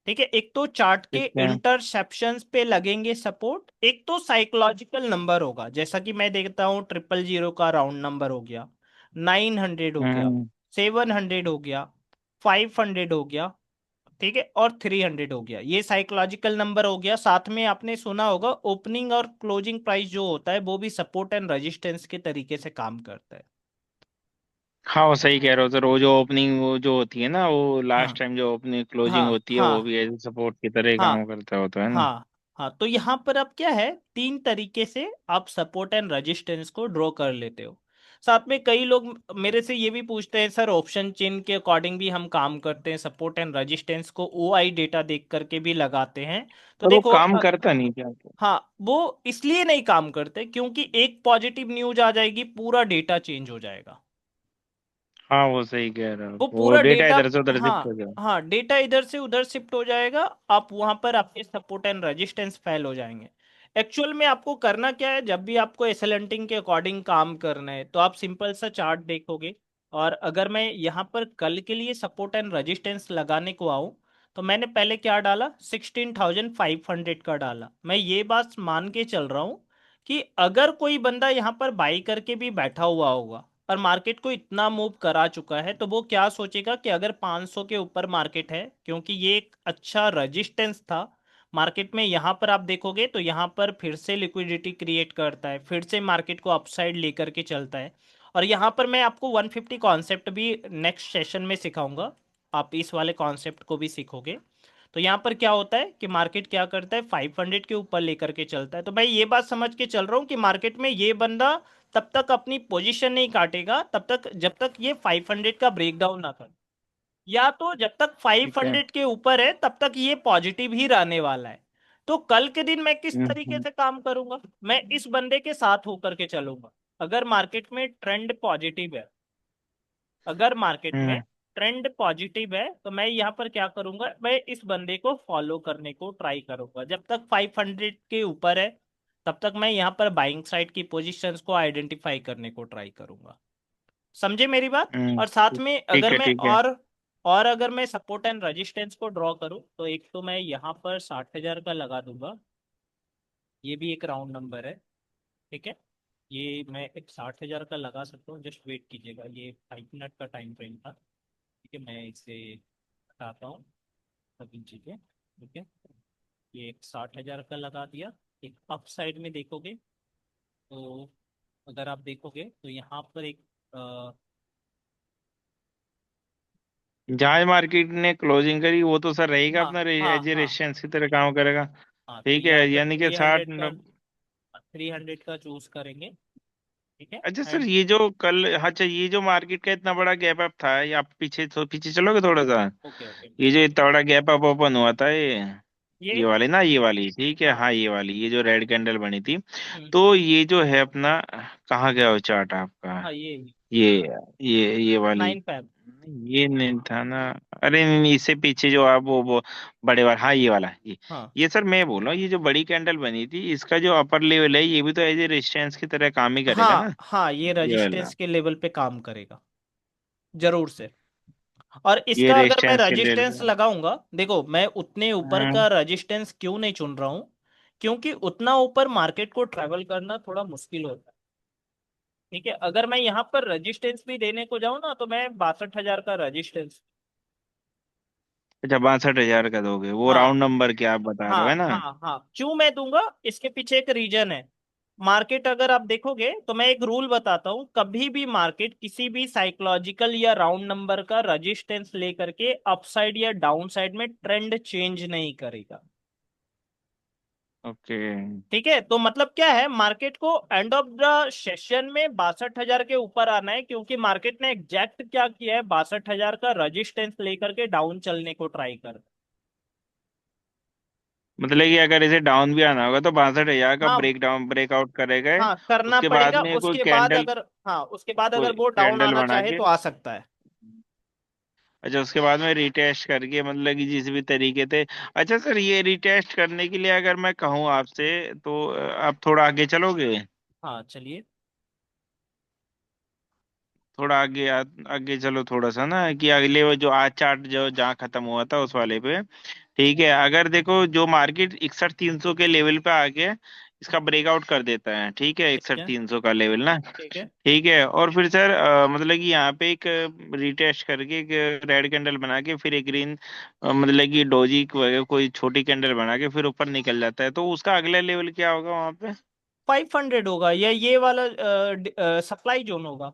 A: ठीक है, एक तो चार्ट के
B: ठीक है।
A: इंटरसेप्शंस पे लगेंगे सपोर्ट, एक तो साइकोलॉजिकल नंबर होगा, जैसा कि मैं देखता हूं 000 का राउंड नंबर हो गया, 900 हो गया,
B: हम्म।
A: 700 हो गया, 500 हो गया। ठीक है, और 300 हो गया, ये साइकोलॉजिकल नंबर हो गया। साथ में आपने सुना होगा ओपनिंग और क्लोजिंग प्राइस जो होता है वो भी सपोर्ट एंड रेजिस्टेंस के तरीके से काम करता है।
B: हाँ, वो सही कह रहे हो सर। वो जो ओपनिंग वो जो होती है ना, वो
A: हाँ
B: लास्ट टाइम जो ओपनिंग क्लोजिंग
A: हाँ
B: होती है, वो
A: हाँ
B: भी एज सपोर्ट की तरह ही काम
A: हाँ
B: करता होता है ना।
A: हाँ हाँ, तो यहाँ पर अब क्या है, तीन तरीके से आप सपोर्ट एंड रेजिस्टेंस को ड्रॉ कर लेते हो। साथ में कई लोग मेरे से ये भी पूछते हैं, सर ऑप्शन चेन के अकॉर्डिंग भी हम काम करते हैं, सपोर्ट एंड रेजिस्टेंस को ओआई डेटा देख करके भी लगाते हैं। तो
B: पर वो
A: देखो
B: काम करता नहीं क्या?
A: हाँ, वो इसलिए नहीं काम करते क्योंकि एक पॉजिटिव न्यूज आ जाएगी, पूरा डेटा चेंज हो जाएगा।
B: हाँ, वो सही कह रहे हो,
A: वो
B: वो
A: पूरा
B: डेटा
A: डेटा,
B: इधर से उधर शिफ्ट
A: हाँ
B: हो जाए।
A: हाँ, डेटा इधर से उधर शिफ्ट हो जाएगा। आप वहां पर आपके सपोर्ट एंड रेजिस्टेंस फेल हो जाएंगे। एक्चुअल में आपको करना क्या है, जब भी आपको एसएलएंटिंग के अकॉर्डिंग काम करना है तो आप सिंपल सा चार्ट देखोगे। और अगर मैं यहाँ पर कल के लिए सपोर्ट एंड रेजिस्टेंस लगाने को आऊँ तो मैंने पहले क्या डाला, 16,500 का डाला। मैं ये बात मान के चल रहा हूँ कि अगर कोई बंदा यहाँ पर बाई करके भी बैठा हुआ होगा और मार्केट को इतना मूव करा चुका है तो वो क्या सोचेगा कि अगर 500 के ऊपर मार्केट है, क्योंकि ये एक अच्छा रेजिस्टेंस था मार्केट में, यहाँ पर आप देखोगे तो यहाँ पर फिर से लिक्विडिटी क्रिएट करता है, फिर से मार्केट को अपसाइड लेकर के चलता है। और यहाँ पर मैं आपको 150 कॉन्सेप्ट भी नेक्स्ट सेशन में सिखाऊंगा, आप इस वाले कॉन्सेप्ट को भी सीखोगे। तो यहाँ पर क्या होता है कि मार्केट क्या करता है, 500 के ऊपर लेकर के चलता है। तो मैं ये बात समझ के चल रहा हूँ कि मार्केट में ये बंदा तब तक अपनी पोजीशन नहीं काटेगा, तब तक जब तक ये 500 का ब्रेकडाउन ना करे, या तो जब तक
B: ठीक है।
A: 500 के ऊपर है तब तक ये पॉजिटिव ही रहने वाला है। तो कल के दिन मैं किस तरीके
B: हम्म।
A: से काम करूंगा, मैं इस बंदे के साथ होकर के चलूंगा। अगर मार्केट में ट्रेंड पॉजिटिव है, अगर मार्केट में
B: हम्म।
A: ट्रेंड पॉजिटिव है तो मैं यहाँ पर क्या करूंगा, मैं इस बंदे को फॉलो करने को ट्राई करूंगा। जब तक 500 के ऊपर है तब तक मैं यहाँ पर बाइंग साइड की पोजीशंस को आइडेंटिफाई करने को ट्राई करूंगा। समझे मेरी बात? और साथ में
B: ठीक
A: अगर
B: है।
A: मैं
B: ठीक है।
A: और अगर मैं सपोर्ट एंड रेजिस्टेंस को ड्रॉ करूं तो एक तो मैं यहाँ पर 60,000 का लगा दूंगा, ये भी एक राउंड नंबर है। ठीक है, ये मैं एक 60,000 का लगा सकता हूँ। जस्ट वेट कीजिएगा, ये 5 मिनट का टाइम फ्रेम था। ठीक है, मैं इसे हटाता हूँ सभी चीज़ें। ठीक है, ये एक 60,000 का लगा दिया। एक अप साइड में देखोगे तो, अगर आप देखोगे तो यहाँ पर एक
B: जहाज मार्केट ने क्लोजिंग करी, वो तो सर रहेगा
A: हाँ
B: अपना
A: हाँ
B: एज
A: हाँ
B: रेजिस्टेंस की तरह काम करेगा।
A: हाँ, तो
B: ठीक है,
A: यहाँ पर
B: यानी कि
A: थ्री
B: 60।
A: हंड्रेड का, 300 का चूज करेंगे। ठीक है,
B: अच्छा सर,
A: एंड
B: ये जो कल, अच्छा, ये जो मार्केट का इतना बड़ा गैप अप था, ये आप पीछे तो पीछे चलोगे थोड़ा सा।
A: ओके ओके,
B: ये जो इतना बड़ा गैप अप ओपन हुआ था,
A: ये
B: ये वाली ना, ये वाली, ठीक है,
A: हाँ,
B: हाँ, ये वाली, ये जो रेड कैंडल बनी थी,
A: हम्म,
B: तो ये जो है अपना, कहाँ गया वो चार्ट आपका?
A: हाँ,
B: ये ये वाली,
A: 9 फैब।
B: ये नहीं था ना। अरे नहीं नहीं, इससे पीछे जो आप वो बड़े वाला, हाँ ये वाला,
A: हाँ
B: ये सर मैं बोल रहा हूँ, ये जो बड़ी कैंडल बनी थी इसका जो अपर लेवल है ये भी तो एज ए रेजिस्टेंस की तरह काम ही करेगा
A: हाँ
B: ना,
A: हाँ, ये
B: ये वाला।
A: रजिस्टेंस के लेवल पे काम करेगा, जरूर से। और
B: ये
A: इसका अगर मैं
B: रेजिस्टेंस के
A: रजिस्टेंस
B: लेवल
A: लगाऊंगा, देखो मैं उतने ऊपर
B: पे।
A: का रजिस्टेंस क्यों नहीं चुन रहा हूँ, क्योंकि उतना ऊपर मार्केट को ट्रेवल करना थोड़ा मुश्किल होता है। ठीक है, अगर मैं यहाँ पर रजिस्टेंस भी देने को जाऊँ ना, तो मैं 62,000 का रजिस्टेंस।
B: अच्छा 62,000 का दोगे, वो
A: हाँ
B: राउंड नंबर के आप बता रहे हो, है
A: हाँ
B: ना?
A: हाँ हाँ, क्यों मैं दूंगा, इसके पीछे एक रीजन है। मार्केट अगर आप देखोगे तो मैं एक रूल बताता हूँ, कभी भी मार्केट किसी भी साइकोलॉजिकल या राउंड नंबर का रजिस्टेंस लेकर के अपसाइड या डाउन साइड में ट्रेंड चेंज नहीं करेगा।
B: ओके।
A: ठीक है, तो मतलब क्या है, मार्केट को एंड ऑफ द सेशन में 62,000 के ऊपर आना है, क्योंकि मार्केट ने एग्जैक्ट क्या किया है, 62,000 का रजिस्टेंस लेकर के डाउन चलने को ट्राई कर।
B: मतलब कि अगर इसे डाउन भी आना होगा तो 62,000 का
A: हाँ
B: ब्रेकआउट करेगा,
A: हाँ, करना
B: उसके बाद
A: पड़ेगा,
B: में कोई
A: उसके बाद
B: कैंडल,
A: अगर, हाँ उसके बाद अगर
B: कोई
A: वो डाउन
B: कैंडल
A: आना
B: बना
A: चाहे
B: के,
A: तो आ सकता है।
B: अच्छा उसके बाद में रिटेस्ट करके, मतलब कि जिस भी तरीके से। अच्छा सर, ये रिटेस्ट करने के लिए अगर मैं कहूँ आपसे तो आप थोड़ा आगे चलोगे?
A: हाँ चलिए।
B: थोड़ा आगे आगे चलो थोड़ा सा ना, कि अगले वो जो आज चार्ट जो जहाँ खत्म हुआ था उस वाले पे। ठीक है, अगर देखो जो मार्केट 61,300 के लेवल पे आके इसका ब्रेकआउट कर देता है, ठीक है,
A: ठीक है।
B: 61,300 का लेवल ना।
A: ठीक है।
B: ठीक है, और फिर सर मतलब कि यहाँ पे एक रिटेस्ट करके एक रेड कैंडल बना के फिर एक ग्रीन, मतलब कि डोजी वगैरह कोई छोटी कैंडल बना के फिर ऊपर निकल जाता है, तो उसका अगला लेवल क्या होगा वहां पे?
A: 500 होगा, या ये वाला सप्लाई जोन होगा।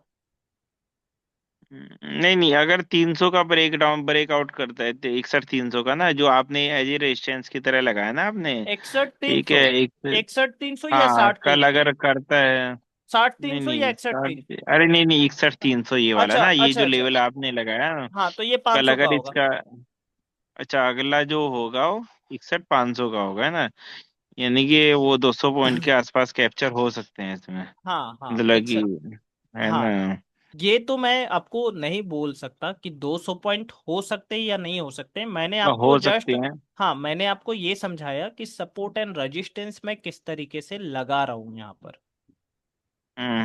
B: नहीं नहीं, अगर 300 का ब्रेकआउट करता है तो 61,300 का ना, जो आपने एज ए रेजिस्टेंस की तरह लगाया ना आपने।
A: 61,300।
B: ठीक है एक,
A: 61,300 या
B: हाँ
A: साठ
B: कल
A: तीन सौ
B: अगर करता है।
A: साठ तीन
B: नहीं
A: सौ या
B: नहीं,
A: 61,300?
B: अरे नहीं नहीं, 61,300 ये वाला
A: अच्छा
B: ना, ये
A: अच्छा
B: जो
A: अच्छा।
B: लेवल आपने लगाया ना,
A: हाँ तो ये
B: कल
A: 500 का
B: अगर
A: होगा।
B: इसका, अच्छा अगला जो होगा वो 61,500 का होगा, है ना? यानी कि वो 200 पॉइंट के आसपास कैप्चर हो सकते हैं इसमें,
A: हाँ हाँ,
B: मतलब
A: देख
B: कि,
A: सक
B: है ना?
A: हाँ, ये तो मैं आपको नहीं बोल सकता कि 200 पॉइंट हो सकते हैं या नहीं हो सकते, मैंने आपको
B: हो सकते
A: जस्ट,
B: हैं।
A: हाँ मैंने आपको ये समझाया कि सपोर्ट एंड रेजिस्टेंस मैं किस तरीके से लगा रहा हूं यहाँ पर।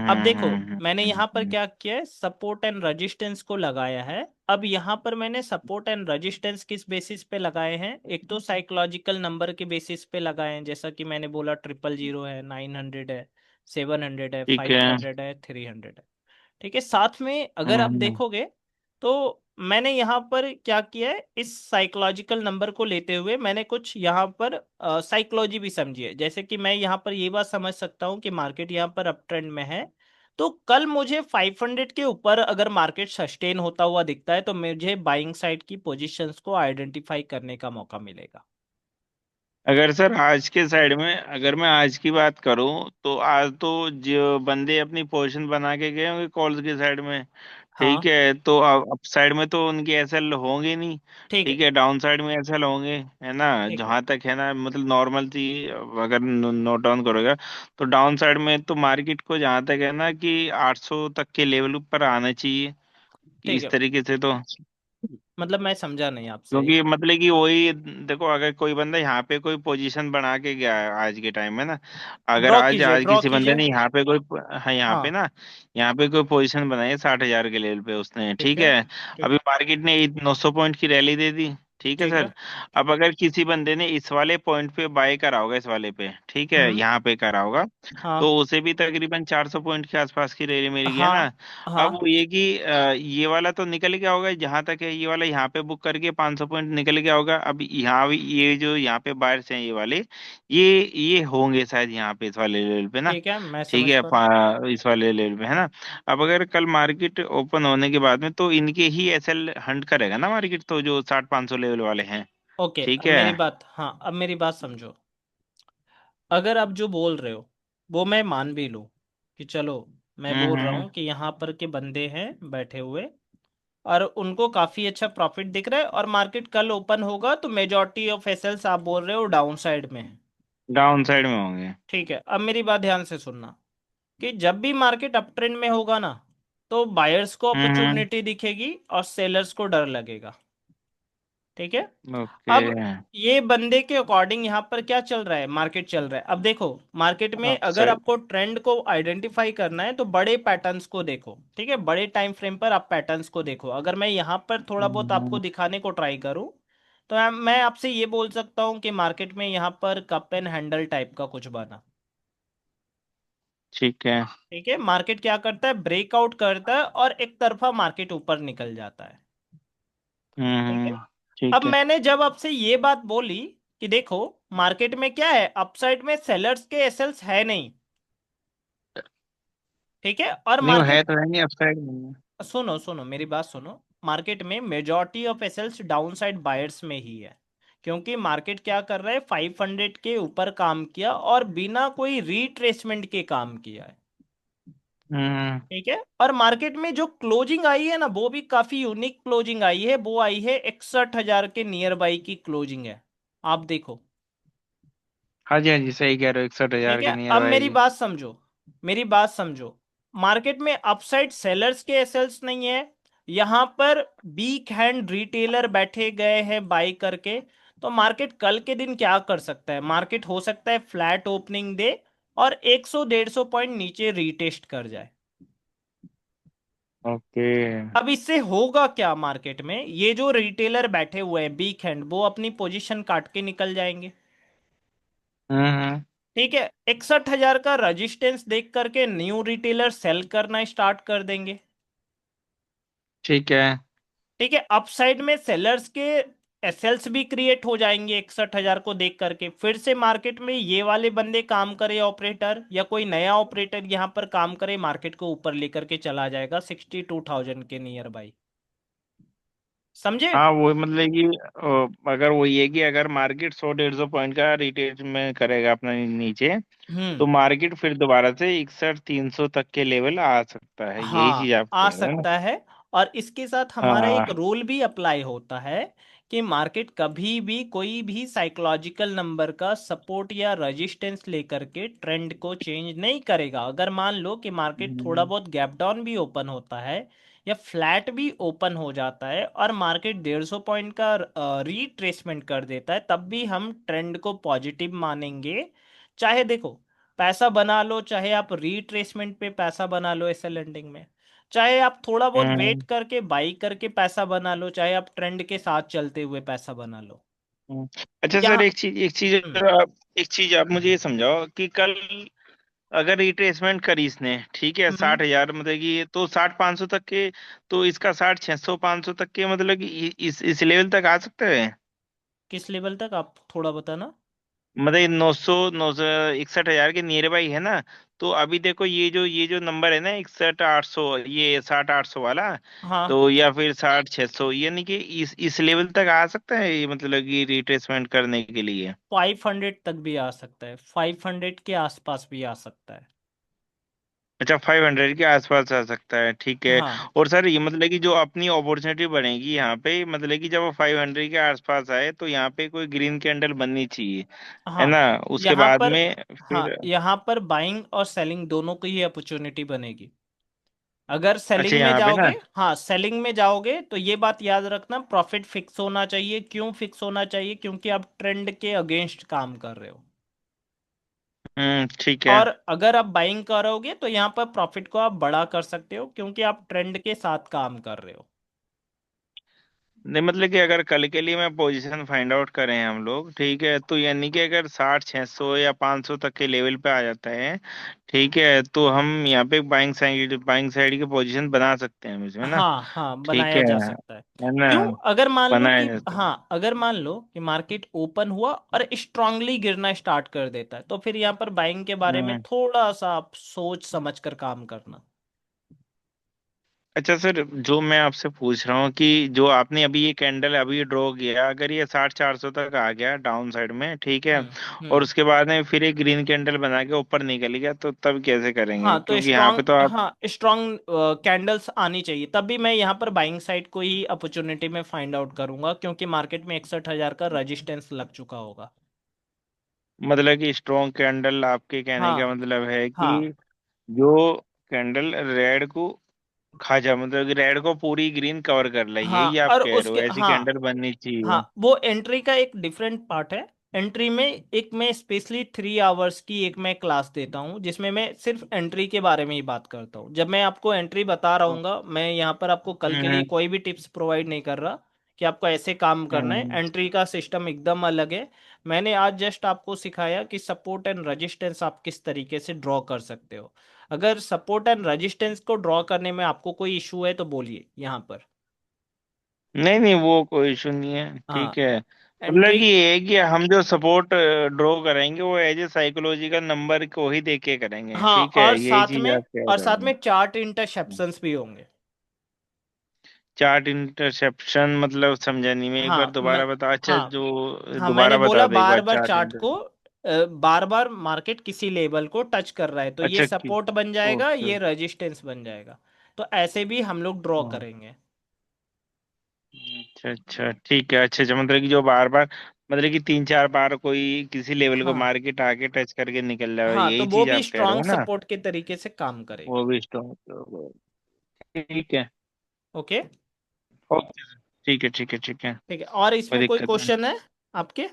A: अब देखो, मैंने यहाँ पर
B: हम्म।
A: क्या किया है, सपोर्ट एंड रेजिस्टेंस को लगाया है। अब यहाँ पर मैंने सपोर्ट एंड रेजिस्टेंस किस बेसिस पे लगाए हैं, एक तो साइकोलॉजिकल नंबर के बेसिस पे लगाए हैं, जैसा कि मैंने बोला 000 है, 900 है, 700 है,
B: ठीक
A: फाइव
B: है।
A: हंड्रेड है, 300 है। ठीक है, साथ में अगर आप
B: हम्म।
A: देखोगे तो मैंने यहाँ पर क्या किया है, इस साइकोलॉजिकल नंबर को लेते हुए मैंने कुछ यहाँ पर साइकोलॉजी भी समझी है, जैसे कि मैं यहाँ पर ये बात समझ सकता हूँ कि मार्केट यहाँ पर अप ट्रेंड में है, तो कल मुझे 500 के ऊपर अगर मार्केट सस्टेन होता हुआ दिखता है तो मुझे बाइंग साइड की पोजीशंस को आइडेंटिफाई करने का मौका मिलेगा।
B: अगर सर आज के साइड में, अगर मैं आज की बात करूं तो आज तो जो बंदे अपनी पोजीशन बना के गए होंगे कॉल्स के साइड में, ठीक
A: हाँ
B: है, तो अप साइड में तो उनके एसएल होंगे नहीं।
A: ठीक है।
B: ठीक है, डाउन साइड में एसएल होंगे, है ना?
A: ठीक है।
B: जहां तक है ना, मतलब नॉर्मल थी, अगर नोट डाउन करोगे तो डाउन साइड में तो मार्केट को जहां तक है ना कि 800 तक के लेवल पर आना चाहिए,
A: ठीक
B: इस
A: है,
B: तरीके से तो।
A: मतलब मैं समझा नहीं आपसे।
B: क्योंकि मतलब कि वही, देखो अगर कोई बंदा यहाँ पे कोई पोजीशन बना के गया है आज के टाइम में ना, अगर
A: ड्रॉ
B: आज
A: कीजिए,
B: आज
A: ड्रॉ
B: किसी बंदे
A: कीजिए।
B: ने यहाँ पे कोई, हाँ यहाँ पे
A: हाँ
B: ना, यहाँ पे कोई पोजीशन बनाई है 60,000 के लेवल पे उसने,
A: ठीक
B: ठीक
A: है।
B: है।
A: ठीक।
B: अभी मार्केट ने 900 पॉइंट की रैली दे दी, ठीक है
A: ठीक है।
B: सर। अब अगर किसी बंदे ने इस वाले पॉइंट पे बाय करा होगा, इस वाले पे, ठीक है,
A: हम्म।
B: यहाँ पे करा होगा,
A: हाँ
B: तो उसे भी तकरीबन 400 पॉइंट के आसपास की रैली मिल गई है
A: हाँ
B: ना। अब
A: हाँ।
B: वो ये कि ये वाला तो निकल गया होगा, जहां तक है ये वाला यहाँ पे बुक करके 500 पॉइंट निकल गया होगा। अब यहाँ ये जो यहाँ पे बायर्स हैं ये वाले, ये होंगे शायद यहाँ पे इस वाले लेवल पे ना।
A: ठीक है, मैं
B: ठीक
A: समझ
B: है,
A: पा रहा हूँ।
B: इस वाले लेवल पे है ना। अब अगर कल मार्केट ओपन होने के बाद में तो इनके ही एसएल हंट करेगा ना मार्केट, तो जो 60-500 लेवल वाले हैं।
A: ओके,
B: ठीक
A: अब
B: है।
A: मेरी बात, हाँ अब मेरी बात समझो। अगर आप जो बोल रहे हो वो मैं मान भी लूँ, कि चलो मैं बोल रहा
B: हम्म।
A: हूँ कि यहाँ पर के बंदे हैं बैठे हुए और उनको काफी अच्छा प्रॉफिट दिख रहा है, और मार्केट कल ओपन होगा तो मेजॉरिटी ऑफ एसएल्स आप बोल रहे हो डाउन साइड में है।
B: डाउन साइड में होंगे।
A: ठीक है, अब मेरी बात ध्यान से सुनना, कि जब भी मार्केट अप ट्रेंड में होगा ना, तो बायर्स को
B: हम्म।
A: अपॉर्चुनिटी दिखेगी और सेलर्स को डर लगेगा। ठीक है।
B: ओके।
A: अब ये बंदे के अकॉर्डिंग यहाँ पर क्या चल रहा है, मार्केट चल रहा है। अब देखो, मार्केट में अगर
B: अपसाइड।
A: आपको ट्रेंड को आइडेंटिफाई करना है तो बड़े पैटर्न्स को देखो, ठीक है, बड़े टाइम फ्रेम पर आप पैटर्न्स को देखो। अगर मैं यहाँ पर थोड़ा बहुत आपको दिखाने को ट्राई करूँ तो मैं आपसे ये बोल सकता हूँ कि मार्केट में यहाँ पर कप एंड हैंडल टाइप का कुछ बना।
B: ठीक है।
A: ठीक है, मार्केट क्या करता है, ब्रेकआउट करता है और एक तरफा मार्केट ऊपर निकल जाता है। ठीक है। अब
B: ठीक है।
A: मैंने जब आपसे ये बात बोली कि देखो, मार्केट में क्या है, अपसाइड में सेलर्स के एसएल्स है नहीं। ठीक है, और
B: नहीं, वो है
A: मार्केट,
B: तो है नहीं, अपसाइड नहीं है।
A: सुनो सुनो मेरी बात सुनो, मार्केट में majority of sellers down side buyers में ही है। क्योंकि मार्केट क्या कर रहा है, 500 के ऊपर काम किया और बिना कोई रीट्रेसमेंट के काम किया है।
B: हम्म।
A: ठीक है, और मार्केट में जो क्लोजिंग आई है ना, वो भी काफी यूनिक क्लोजिंग आई है। वो आई है 61,000 के नियर बाई की क्लोजिंग है। आप देखो।
B: हाँ जी, हाँ जी, सही कह रहे हो, 61,000
A: ठीक है,
B: के नियर
A: अब
B: बाई
A: मेरी
B: की।
A: बात समझो, मेरी बात समझो। मार्केट में अपसाइड सेलर्स के एसएल्स नहीं है, यहां पर वीक हैंड रिटेलर बैठे गए हैं बाई करके। तो मार्केट कल के दिन क्या कर सकता है, मार्केट हो सकता है फ्लैट ओपनिंग दे और 100-150 पॉइंट नीचे रीटेस्ट कर जाए।
B: ओके।
A: अब इससे होगा क्या, मार्केट में ये जो रिटेलर बैठे हुए हैं वीक हैंड, वो अपनी पोजीशन काट के निकल जाएंगे।
B: हम्म।
A: ठीक है, 61,000 का रजिस्टेंस देख करके न्यू रिटेलर सेल करना स्टार्ट कर देंगे।
B: ठीक है।
A: ठीक है, अपसाइड में सेलर्स के एसएल्स भी क्रिएट हो जाएंगे 61,000 को देख करके। फिर से मार्केट में ये वाले बंदे काम करे, ऑपरेटर या कोई नया ऑपरेटर यहां पर काम करे, मार्केट को ऊपर लेकर के चला जाएगा 62,000 के नियर बाई। समझे।
B: हाँ, वो मतलब कि अगर वो ये कि अगर मार्केट 100-150 पॉइंट का रिटेल में करेगा अपना नीचे, तो
A: हम्म।
B: मार्केट फिर दोबारा से 61-300 तक के लेवल आ सकता है, यही चीज
A: हाँ,
B: आप
A: आ
B: कह रहे हो ना?
A: सकता है। और इसके साथ
B: हाँ
A: हमारा एक
B: हाँ।
A: रूल भी अप्लाई होता है कि मार्केट कभी भी कोई भी साइकोलॉजिकल नंबर का सपोर्ट या रेजिस्टेंस लेकर के ट्रेंड को चेंज नहीं करेगा। अगर मान लो कि मार्केट थोड़ा
B: हम्म।
A: बहुत गैप डाउन भी ओपन होता है या फ्लैट भी ओपन हो जाता है और मार्केट 150 पॉइंट का रीट्रेसमेंट कर देता है, तब भी हम ट्रेंड को पॉजिटिव मानेंगे। चाहे देखो, पैसा बना लो, चाहे आप रीट्रेसमेंट पे पैसा बना लो एसएल लैंडिंग में, चाहे आप थोड़ा बहुत वेट
B: हम्म।
A: करके बाई करके पैसा बना लो, चाहे आप ट्रेंड के साथ चलते हुए पैसा बना लो।
B: अच्छा सर,
A: यहाँ हम्म
B: एक चीज आप मुझे ये समझाओ कि कल अगर रिट्रेसमेंट करी इसने, ठीक है,
A: हम्म
B: 60,000 मतलब कि, तो 60-500 तक के, तो इसका 60-600-500 तक के मतलब कि इस लेवल तक आ सकता है।
A: किस लेवल तक, आप थोड़ा बताना।
B: मतलब 961,000 के नियर बाई है ना? तो अभी देखो, ये जो नंबर है ना, 61,800, ये 60-800 वाला,
A: हाँ,
B: तो या फिर 60-600, यानी कि इस लेवल तक आ सकता है ये, मतलब कि रिट्रेसमेंट करने के लिए।
A: 500 तक भी आ सकता है, 500 के आसपास भी आ सकता है।
B: अच्छा, 500 के आसपास आ सकता है, ठीक है।
A: हाँ
B: और सर ये मतलब कि जो अपनी अपॉर्चुनिटी बनेगी यहाँ पे, मतलब कि जब वो 500 के आसपास आए, तो यहाँ पे कोई ग्रीन कैंडल बननी चाहिए, है
A: हाँ,
B: ना? उसके
A: यहाँ
B: बाद
A: पर,
B: में
A: हाँ
B: फिर।
A: यहाँ पर बाइंग और सेलिंग दोनों की ही अपॉर्चुनिटी बनेगी। अगर
B: अच्छा,
A: सेलिंग में
B: यहाँ पे
A: जाओगे,
B: ना।
A: हाँ सेलिंग में जाओगे तो ये बात याद रखना, प्रॉफिट फिक्स होना चाहिए। क्यों फिक्स होना चाहिए, क्योंकि आप ट्रेंड के अगेंस्ट काम कर रहे हो।
B: ठीक है।
A: और अगर आप बाइंग करोगे तो यहाँ पर प्रॉफिट को आप बड़ा कर सकते हो, क्योंकि आप ट्रेंड के साथ काम कर रहे हो।
B: नहीं, मतलब कि अगर कल के लिए मैं पोजीशन फाइंड आउट करें हम लोग, ठीक है, तो यानी कि अगर 60-600 या 500 तक के लेवल पे आ जाता है, ठीक है, तो हम यहाँ पे बाइंग साइड की पोजीशन बना सकते हैं इसमें ना?
A: हाँ हाँ,
B: ठीक
A: बनाया
B: है
A: जा सकता है।
B: है ना?
A: क्यों, अगर मान लो
B: बनाया
A: कि,
B: जा सकता है।
A: हाँ अगर मान लो कि मार्केट ओपन हुआ और स्ट्रांगली गिरना स्टार्ट कर देता है, तो फिर यहाँ पर बाइंग के बारे में
B: हम्म।
A: थोड़ा सा आप सोच समझ कर काम करना।
B: अच्छा सर, जो मैं आपसे पूछ रहा हूँ कि जो आपने अभी ये कैंडल अभी ड्रॉ किया, अगर ये 60-400 तक आ गया डाउन साइड में, ठीक है,
A: हम्म
B: और
A: हम्म
B: उसके बाद में फिर एक ग्रीन कैंडल बना के ऊपर निकल गया, तो तब कैसे करेंगे?
A: हाँ, तो
B: क्योंकि यहाँ पे
A: स्ट्रॉन्ग,
B: तो आप।
A: हाँ स्ट्रॉन्ग कैंडल्स आनी चाहिए, तब भी मैं यहाँ पर बाइंग साइड को ही अपॉर्चुनिटी में फाइंड आउट करूंगा, क्योंकि मार्केट में 61,000 का रेजिस्टेंस लग चुका होगा।
B: मतलब कि स्ट्रॉन्ग कैंडल, आपके कहने का
A: हाँ
B: मतलब है कि
A: हाँ
B: जो कैंडल रेड को खाजा मतलब कि रेड को पूरी ग्रीन कवर कर ले,
A: हाँ
B: यही आप
A: और
B: कह रहे
A: उसके
B: हो, ऐसी
A: हाँ
B: कैंडल बननी चाहिए।
A: हाँ, वो एंट्री का एक डिफरेंट पार्ट है। एंट्री में एक मैं स्पेशली 3 आवर्स की एक मैं क्लास देता हूँ, जिसमें मैं सिर्फ एंट्री के बारे में ही बात करता हूँ। जब मैं आपको एंट्री बता रहूंगा, मैं यहाँ पर आपको कल के लिए
B: हम्म
A: कोई भी टिप्स प्रोवाइड नहीं कर रहा कि आपको ऐसे काम करना है।
B: हम्म।
A: एंट्री का सिस्टम एकदम अलग है। मैंने आज जस्ट आपको सिखाया कि सपोर्ट एंड रेजिस्टेंस आप किस तरीके से ड्रॉ कर सकते हो। अगर सपोर्ट एंड रेजिस्टेंस को ड्रॉ करने में आपको कोई इशू है तो बोलिए यहाँ पर।
B: नहीं नहीं, वो कोई इशू नहीं है,
A: हाँ
B: ठीक है। मतलब
A: एंट्री।
B: कि ये है कि हम जो सपोर्ट ड्रॉ करेंगे वो एज ए साइकोलॉजिकल नंबर को ही देख के करेंगे,
A: हाँ
B: ठीक है, यही चीज आप कह
A: और
B: रहे
A: साथ में
B: हो।
A: चार्ट इंटरसेप्शंस भी होंगे।
B: चार्ट इंटरसेप्शन मतलब समझा नहीं, मैं एक बार
A: हाँ मैं
B: दोबारा बता, अच्छा
A: हाँ
B: जो
A: हाँ मैंने
B: दोबारा
A: बोला
B: बता दो एक
A: बार
B: बार,
A: बार
B: चार्ट
A: चार्ट
B: इंटर।
A: को, बार बार मार्केट किसी लेवल को टच कर रहा है तो ये
B: अच्छा की।
A: सपोर्ट बन जाएगा,
B: ओके।
A: ये रेजिस्टेंस बन जाएगा। तो ऐसे भी हम लोग ड्रॉ
B: ओ,
A: करेंगे।
B: अच्छा अच्छा ठीक है, अच्छा अच्छा, मतलब कि जो बार बार, मतलब कि तीन चार बार कोई किसी लेवल को
A: हाँ
B: मार्केट आके टच करके निकल जाए,
A: हाँ, तो
B: यही
A: वो
B: चीज
A: भी
B: आप कह रहे
A: स्ट्रांग
B: हो ना।
A: सपोर्ट के तरीके से काम
B: वो
A: करेगी।
B: भी स्ट्रॉन्ग, ठीक है।
A: ओके।
B: ओके। ठीक है ठीक है ठीक है।
A: ठीक है, और
B: कोई
A: इसमें कोई
B: दिक्कत नहीं।
A: क्वेश्चन है आपके?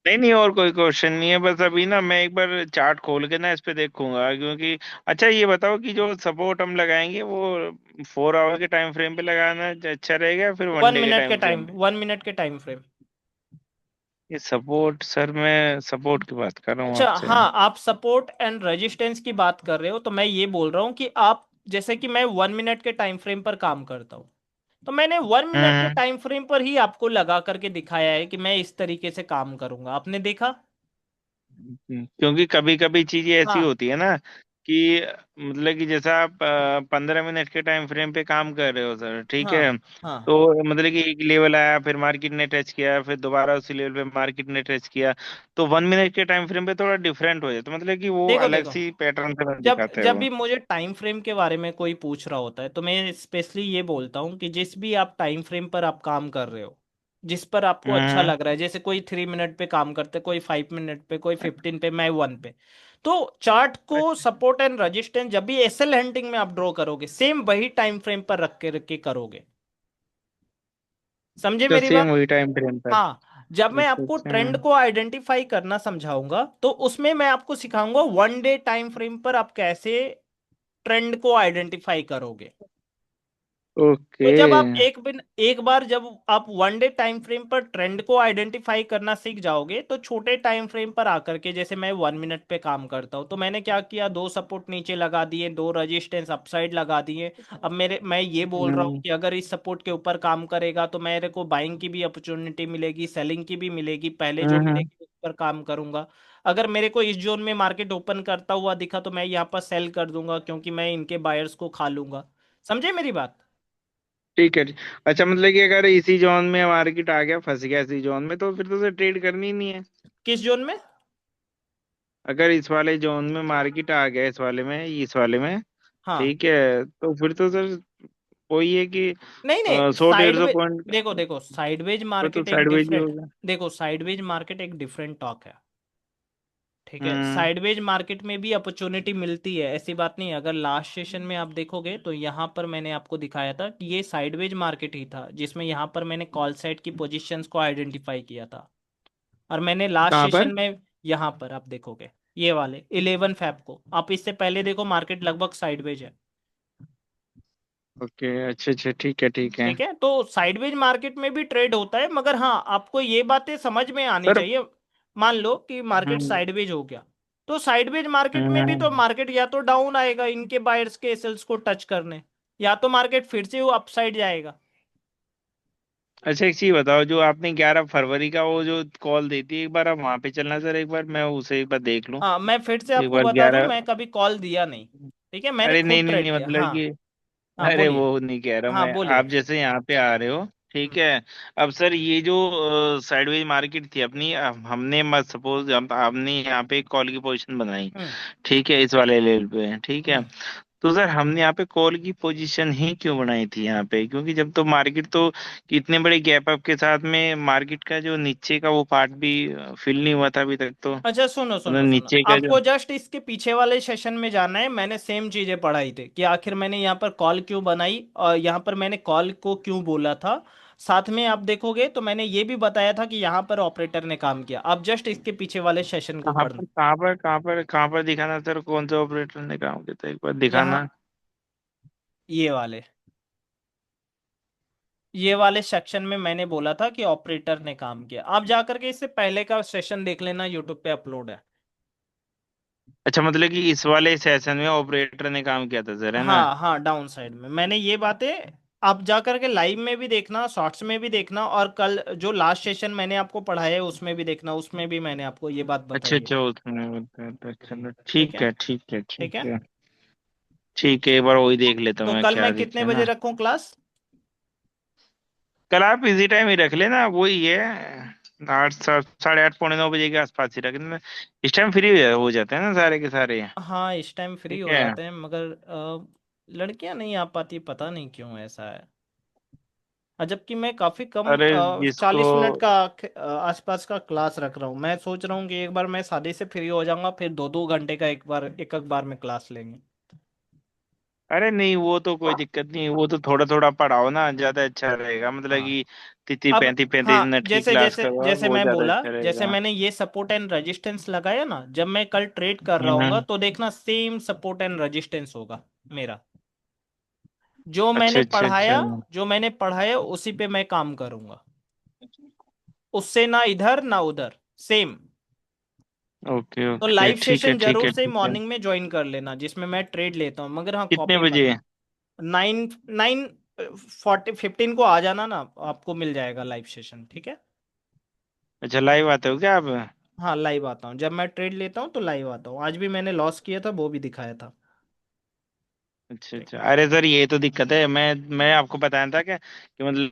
B: नहीं नहीं, और कोई क्वेश्चन नहीं है, बस अभी ना मैं एक बार चार्ट खोल के ना इस पे देखूंगा, क्योंकि अच्छा ये बताओ कि जो सपोर्ट हम लगाएंगे वो 4 आवर के टाइम फ्रेम पे लगाना अच्छा रहेगा या फिर वन
A: वन
B: डे के
A: मिनट के
B: टाइम
A: टाइम
B: फ्रेम पे?
A: 1 मिनट के टाइम फ्रेम।
B: ये सपोर्ट सर, मैं सपोर्ट की बात कर रहा हूँ
A: अच्छा
B: आपसे।
A: हाँ, आप सपोर्ट एंड रेजिस्टेंस की बात कर रहे हो तो मैं ये बोल रहा हूँ कि आप, जैसे कि मैं 1 मिनट के टाइम फ्रेम पर काम करता हूँ, तो मैंने 1 मिनट के
B: हम्म
A: टाइम फ्रेम पर ही आपको लगा करके दिखाया है कि मैं इस तरीके से काम करूंगा, आपने देखा।
B: क्योंकि कभी कभी चीजें ऐसी
A: हाँ
B: होती है ना कि मतलब कि जैसा आप 15 मिनट के टाइम फ्रेम पे काम कर रहे हो सर, ठीक
A: हाँ
B: है।
A: हाँ।
B: तो मतलब कि एक लेवल आया, फिर मार्केट ने टच किया, फिर दोबारा उसी लेवल पे मार्केट ने टच किया, तो 1 मिनट के टाइम फ्रेम पे थोड़ा डिफरेंट हो जाता है, मतलब कि वो
A: देखो
B: अलग
A: देखो,
B: सी पैटर्न से
A: जब
B: दिखाता है
A: जब
B: वो।
A: भी मुझे टाइम फ्रेम के बारे में कोई पूछ रहा होता है तो मैं स्पेशली ये बोलता हूँ कि जिस भी आप टाइम फ्रेम पर आप काम कर रहे हो, जिस पर आपको अच्छा
B: हम्म।
A: लग रहा है, जैसे कोई 3 मिनट पे काम करते, कोई 5 मिनट पे, कोई 15 पे, मैं 1 पे, तो चार्ट को सपोर्ट एंड रेजिस्टेंस जब भी एसएल हंटिंग में आप ड्रॉ करोगे, सेम वही टाइम फ्रेम पर रख के करोगे। समझे
B: तो
A: मेरी
B: सेम
A: बात?
B: वही टाइम फ्रेम पर।
A: हाँ, जब मैं
B: अच्छा
A: आपको
B: अच्छा।
A: ट्रेंड को आइडेंटिफाई करना समझाऊंगा तो उसमें मैं आपको सिखाऊंगा 1 डे टाइम फ्रेम पर आप कैसे ट्रेंड को आइडेंटिफाई करोगे। तो
B: ओके।
A: जब आप एक बार जब आप 1 डे टाइम फ्रेम पर ट्रेंड को आइडेंटिफाई करना सीख जाओगे तो छोटे टाइम फ्रेम पर आकर के, जैसे मैं 1 मिनट पे काम करता हूँ तो मैंने क्या किया, दो सपोर्ट नीचे लगा दिए, दो रेजिस्टेंस अपसाइड लगा दिए। अब मैं ये बोल रहा हूँ
B: हम्म
A: कि अगर इस सपोर्ट के ऊपर काम करेगा तो मेरे को बाइंग की भी अपॉर्चुनिटी मिलेगी, सेलिंग की भी मिलेगी, पहले जो
B: हम्म।
A: मिलेगी उस पर काम करूंगा। अगर मेरे को इस जोन में मार्केट ओपन करता हुआ दिखा तो मैं यहाँ पर सेल कर दूंगा, क्योंकि मैं इनके बायर्स को खा लूंगा। समझे मेरी बात?
B: ठीक है जी। अच्छा मतलब कि अगर इसी जोन में मार्केट आ गया, फंस गया इसी जोन में, तो फिर तो उसे ट्रेड करनी ही नहीं है।
A: किस जोन में?
B: अगर इस वाले जोन में मार्केट आ गया, इस वाले में,
A: हाँ
B: ठीक है, तो फिर तो सर वही है कि
A: नहीं नहीं,
B: 100 150 पॉइंट
A: देखो देखो, साइडवेज
B: पर तो
A: मार्केट एक
B: साइडवेज ही
A: डिफरेंट,
B: होगा।
A: देखो साइडवेज मार्केट एक डिफरेंट टॉक है। ठीक है,
B: हम्म।
A: साइडवेज मार्केट में भी अपॉर्चुनिटी मिलती है, ऐसी बात नहीं है। अगर लास्ट सेशन में आप देखोगे तो यहाँ पर मैंने आपको दिखाया था कि ये साइडवेज मार्केट ही था, जिसमें यहाँ पर मैंने कॉल साइड की पोजीशंस को आइडेंटिफाई किया था। और मैंने लास्ट
B: कहाँ पर?
A: सेशन में, यहाँ पर आप देखोगे, ये वाले 11 फैब को, आप इससे पहले देखो मार्केट लगभग साइडवेज है।
B: ओके, अच्छा अच्छा, ठीक है ठीक है।
A: ठीक है, तो साइडवेज मार्केट में भी ट्रेड होता है, मगर हाँ आपको ये बातें समझ में आनी
B: सर।
A: चाहिए। मान लो कि मार्केट
B: हम्म
A: साइडवेज हो गया, तो साइडवेज मार्केट में भी तो
B: हम्म।
A: मार्केट या तो डाउन आएगा इनके बायर्स के एसएल्स को टच करने, या तो मार्केट फिर से वो अपसाइड जाएगा।
B: अच्छा एक चीज बताओ, जो आपने 11 फरवरी का वो जो कॉल दी थी, एक बार आप वहां पे चलना सर, एक बार मैं उसे एक बार देख लूं।
A: हाँ मैं फिर से
B: एक
A: आपको
B: बार
A: बता दूं,
B: 11।
A: मैं कभी कॉल दिया नहीं। ठीक है, मैंने
B: अरे
A: खुद
B: नहीं नहीं
A: ट्रेड
B: नहीं,
A: किया।
B: मतलब
A: हाँ
B: कि
A: हाँ
B: अरे
A: बोलिए।
B: वो नहीं कह रहा हूँ
A: हाँ
B: मैं, आप
A: बोलिए।
B: जैसे यहाँ पे आ रहे हो, ठीक
A: हम्म
B: है। अब सर ये जो साइडवेज मार्केट थी अपनी, हमने मत सपोज हम आपने यहाँ पे एक कॉल की पोजीशन बनाई,
A: हम्म
B: ठीक है, इस वाले लेवल पे, ठीक है।
A: हम्म
B: तो सर हमने यहाँ पे कॉल की पोजीशन ही क्यों बनाई थी यहाँ पे, क्योंकि जब तो मार्केट तो इतने बड़े गैप अप के साथ में मार्केट का जो नीचे का वो पार्ट भी फिल नहीं हुआ था अभी तक तो,
A: अच्छा सुनो
B: मतलब
A: सुनो सुनो,
B: नीचे का जो।
A: आपको जस्ट इसके पीछे वाले सेशन में जाना है। मैंने सेम चीजें पढ़ाई थी कि आखिर मैंने यहाँ पर कॉल क्यों बनाई और यहाँ पर मैंने कॉल को क्यों बोला था। साथ में आप देखोगे तो मैंने ये भी बताया था कि यहाँ पर ऑपरेटर ने काम किया। आप जस्ट इसके पीछे वाले सेशन को
B: कहाँ
A: पढ़ना।
B: पर कहाँ पर कहाँ पर कहाँ पर दिखाना सर, कौन से ऑपरेटर ने काम किया था, एक बार
A: यहाँ,
B: दिखाना।
A: ये वाले सेक्शन में मैंने बोला था कि ऑपरेटर ने काम किया। आप जाकर के इससे पहले का सेशन देख लेना, यूट्यूब पे अपलोड है।
B: अच्छा, मतलब कि इस वाले सेशन में ऑपरेटर ने काम किया था सर, है ना?
A: हाँ हाँ, डाउन साइड में मैंने ये बातें, आप जा करके लाइव में भी देखना, शॉर्ट्स में भी देखना, और कल जो लास्ट सेशन मैंने आपको पढ़ाया है उसमें भी देखना, उसमें भी मैंने आपको ये बात
B: अच्छा
A: बताई है।
B: अच्छा, उसमें बताया था, चलो
A: ठीक
B: ठीक
A: है।
B: है ठीक है
A: ठीक
B: ठीक
A: है।
B: है। ठीक है, एक बार वही देख लेता हूँ
A: तो
B: मैं,
A: कल
B: क्या
A: मैं कितने
B: दिखे
A: बजे
B: ना।
A: रखूं क्लास?
B: कल आप इसी टाइम ही रख लेना, वही है 8 साढ़े 8 पौने 9 बजे के आसपास ही रख लेना। इस टाइम फ्री हो जाते हैं ना सारे के सारे।
A: हाँ, इस टाइम फ्री
B: ठीक
A: हो
B: है।
A: जाते हैं, मगर लड़कियां नहीं आ पाती, पता नहीं क्यों ऐसा है। जबकि मैं काफी कम
B: अरे जिसको,
A: 40 मिनट का आसपास का क्लास रख रहा हूँ। मैं सोच रहा हूँ कि एक बार मैं शादी से फ्री हो जाऊंगा, फिर 2-2 घंटे का एक एक बार में क्लास लेंगे।
B: अरे नहीं वो तो कोई दिक्कत नहीं, वो तो थोड़ा थोड़ा पढ़ाओ ना, ज्यादा अच्छा रहेगा, मतलब
A: हाँ।
B: कि 30 35 35
A: हाँ,
B: मिनट की
A: जैसे
B: क्लास
A: जैसे
B: करवाओ,
A: जैसे
B: वो
A: मैं
B: ज्यादा
A: बोला,
B: अच्छा
A: जैसे
B: रहेगा।
A: मैंने ये सपोर्ट एंड रेजिस्टेंस लगाया ना, जब मैं कल ट्रेड कर रहा हूँ
B: हम्म।
A: तो देखना सेम सपोर्ट एंड रेजिस्टेंस होगा मेरा। जो
B: अच्छा
A: मैंने
B: अच्छा अच्छा।
A: पढ़ाया, जो मैंने पढ़ाया उसी पे मैं काम करूंगा। उससे ना इधर ना उधर, सेम।
B: ओके
A: तो
B: ओके,
A: लाइव
B: ठीक है
A: सेशन
B: ठीक
A: जरूर
B: है
A: से
B: ठीक है।
A: मॉर्निंग में ज्वाइन कर लेना, जिसमें मैं ट्रेड लेता हूँ, मगर हाँ
B: कितने
A: कॉपी मत।
B: बजे?
A: 9:40 15 को आ जाना ना, आपको मिल जाएगा लाइव सेशन। ठीक है।
B: अच्छा, लाइव आते हो क्या आप?
A: हाँ, लाइव आता हूँ, जब मैं ट्रेड लेता हूँ तो लाइव आता हूँ। आज भी मैंने लॉस किया था, वो भी दिखाया था।
B: अच्छा
A: ठीक
B: अच्छा,
A: है।
B: अरे सर ये तो दिक्कत है, मैं आपको बताया था कि मतलब